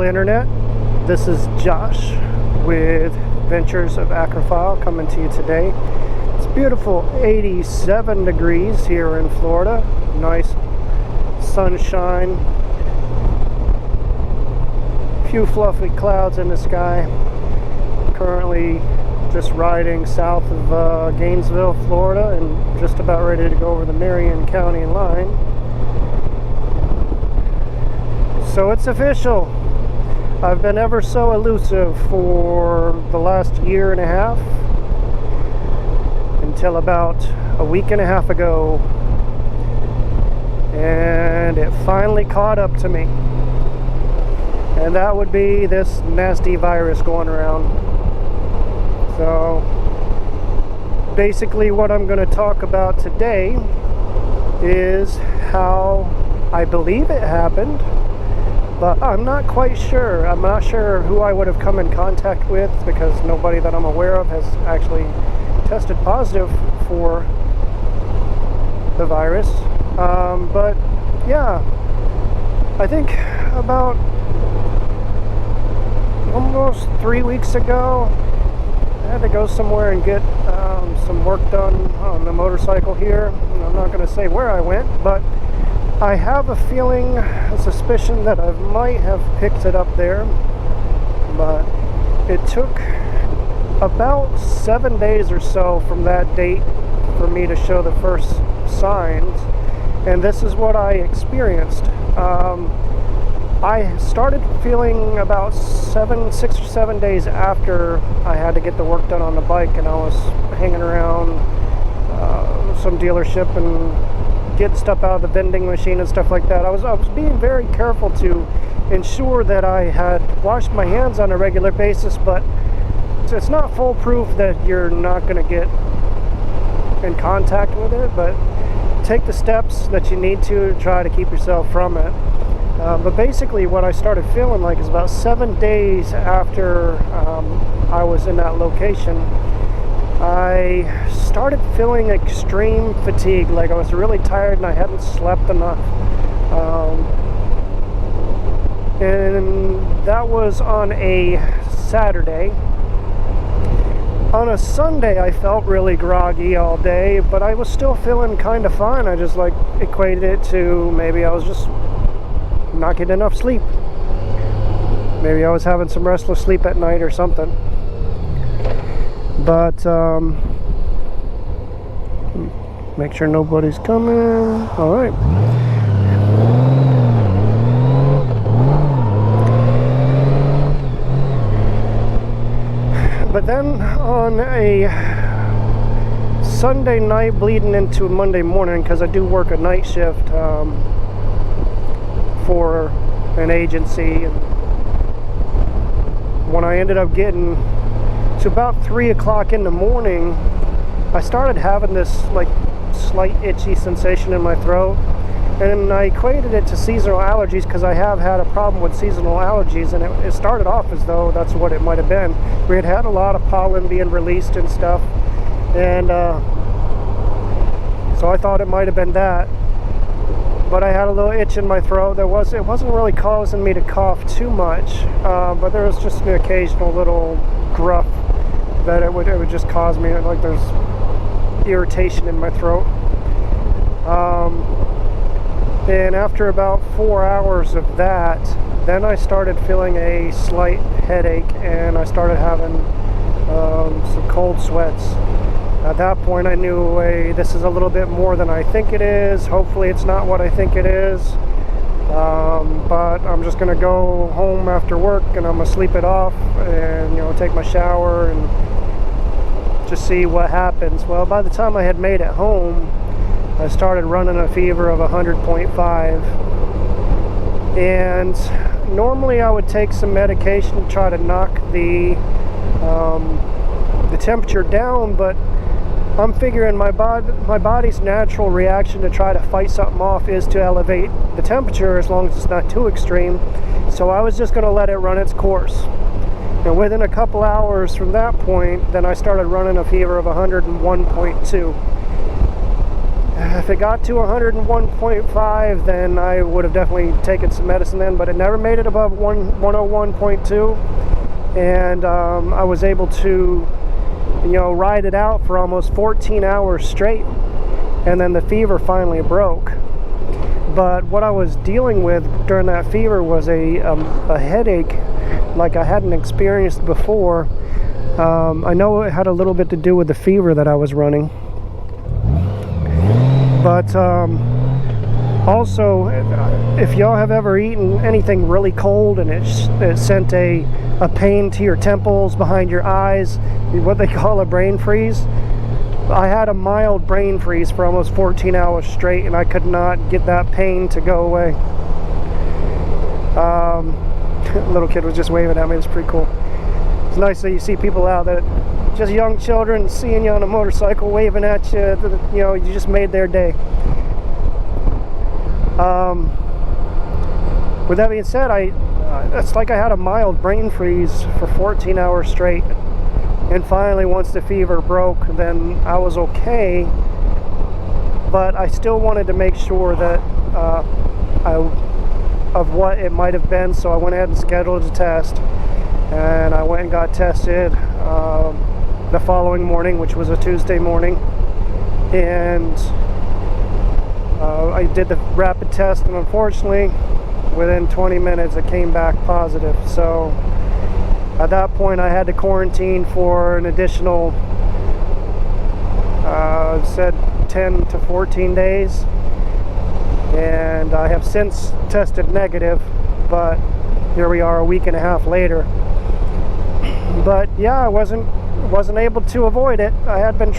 Internet. This is Josh with Adventures of Acrophile coming to you today. It's beautiful 87 degrees here in Florida. Nice sunshine. Few fluffy clouds in the sky. Currently just riding south of Gainesville, Florida, and just about ready to go over the Marion County line. So it's official. I've been ever so elusive for the last year and a half until about a week and a half ago, and it finally caught up to me, and that would be this nasty virus going around. So basically what I'm going to talk about today is how I believe it happened, but I'm not quite sure. I'm not sure who I would have come in contact with, because nobody that I'm aware of has actually tested positive for the virus. But yeah, I think about almost 3 weeks ago, I had to go somewhere and get some work done on the motorcycle here. And I'm not going to say where I went, but I have a feeling, a suspicion that I might have picked it up there. But it took about 7 days or so from that date for me to show the first signs, and this is what I experienced. I started feeling about 6 or 7 days after I had to get the work done on the bike, and I was hanging around some dealership and getting stuff out of the vending machine and stuff like that. I was being very careful to ensure that I had washed my hands on a regular basis, but it's not foolproof that you're not going to get in contact with it, but take the steps that you need to try to keep yourself from it. But basically what I started feeling like is about 7 days after I was in that location, I started feeling extreme fatigue, like I was really tired and I hadn't slept enough. And that was on a Saturday. On a Sunday, I felt really groggy all day, but I was still feeling kind of fine. I just equated it to maybe I was just not getting enough sleep. Maybe I was having some restless sleep at night or something. But make sure nobody's coming. All right. But then on a Sunday night bleeding into Monday morning, because I do work a night shift for an agency, and when I ended up getting to about 3 o'clock in the morning, I started having this slight itchy sensation in my throat, and I equated it to seasonal allergies, because I have had a problem with seasonal allergies, and it started off as though that's what it might have been. We had a lot of pollen being released and stuff, and so I thought it might have been that. But I had a little itch in my throat. It wasn't really causing me to cough too much, but there was just an occasional little gruff that it would just cause me, like there's irritation in my throat. And after about 4 hours of that, then I started feeling a slight headache, and I started having some cold sweats. At that point I knew, hey, this is a little bit more than I think it is. Hopefully it's not what I think it is. But I'm just going to go home after work, and I'm going to sleep it off and take my shower and just see what happens. Well, by the time I had made it home, I started running a fever of 100.5, and normally I would take some medication to try to knock the temperature down, but I'm figuring my body's natural reaction to try to fight something off is to elevate the temperature as long as it's not too extreme. So I was just going to let it run its course. And within a couple hours from that point, then I started running a fever of 101.2. If it got to 101.5, then I would have definitely taken some medicine then, but it never made it above 101.2, and I was able to, you know, ride it out for almost 14 hours straight, and then the fever finally broke. But what I was dealing with during that fever was a headache like I hadn't experienced before. I know it had a little bit to do with the fever that I was running, but also, if y'all have ever eaten anything really cold and it sent a pain to your temples, behind your eyes, what they call a brain freeze, I had a mild brain freeze for almost 14 hours straight, and I could not get that pain to go away. Little kid was just waving at me. It's pretty cool. It's nice that you see people out that, just young children, seeing you on a motorcycle waving at you, you know, you just made their day. With that being said, it's like I had a mild brain freeze for 14 hours straight, and finally once the fever broke, then I was okay, but I still wanted to make sure that of what it might have been, so I went ahead and scheduled a test, and I went and got tested the following morning, which was a Tuesday morning, and I did the rapid test, and unfortunately within 20 minutes it came back positive. So at that point I had to quarantine for an additional said 10 to 14 days, and I have since tested negative, but here we are a week and a half later. But yeah, I wasn't able to avoid it. I had been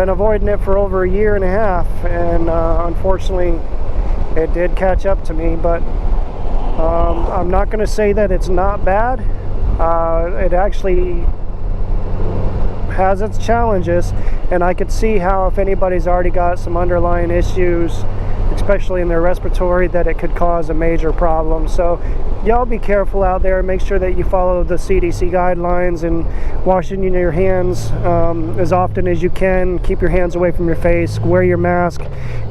avoiding it for over a year and a half, and unfortunately it did catch up to me. But I'm not going to say that it's not bad. It actually has its challenges, and I could see how if anybody's already got some underlying issues, especially in their respiratory, that it could cause a major problem. So y'all be careful out there. Make sure that you follow the CDC guidelines and washing your hands as often as you can. Keep your hands away from your face. Wear your mask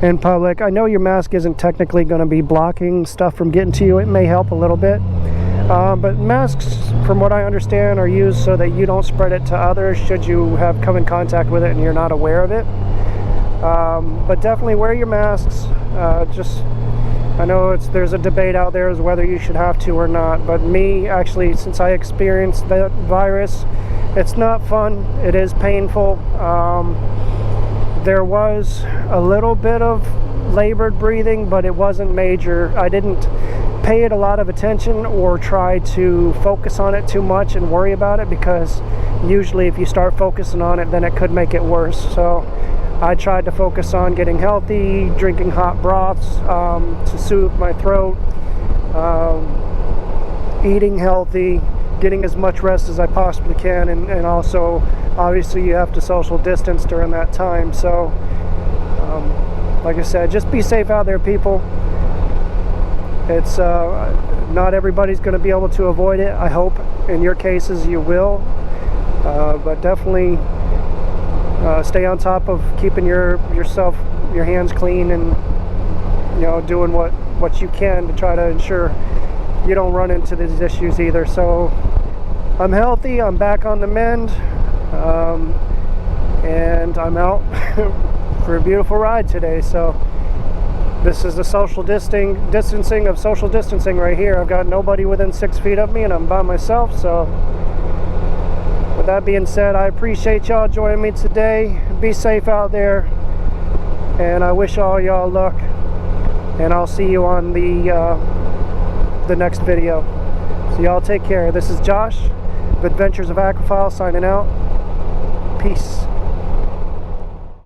in public. I know your mask isn't technically going to be blocking stuff from getting to you. It may help a little bit. But masks, from what I understand, are used so that you don't spread it to others should you have come in contact with it and you're not aware of it. But definitely wear your masks. I know there's a debate out there as whether you should have to or not, but me, actually, since I experienced that virus, it's not fun. It is painful. There was a little bit of labored breathing, but it wasn't major. I didn't pay it a lot of attention or try to focus on it too much and worry about it, because usually if you start focusing on it, then it could make it worse. So I tried to focus on getting healthy, drinking hot broths to soothe my throat, eating healthy, getting as much rest as I possibly can, and also obviously you have to social distance during that time. So like I said, just be safe out there, people. It's not everybody's going to be able to avoid it. I hope in your cases you will, but definitely stay on top of keeping your hands clean, and doing what you can to try to ensure you don't run into these issues either. So I'm healthy, I'm back on the mend, and I'm out for a beautiful ride today. So this is the social distancing of social distancing right here. I've got nobody within 6 feet of me, and I'm by myself. So with that being said, I appreciate y'all joining me today. Be safe out there, and I wish all y'all luck, and I'll see you on the next video. So y'all take care. This is Josh of Adventures of Aquaphile signing out. Peace.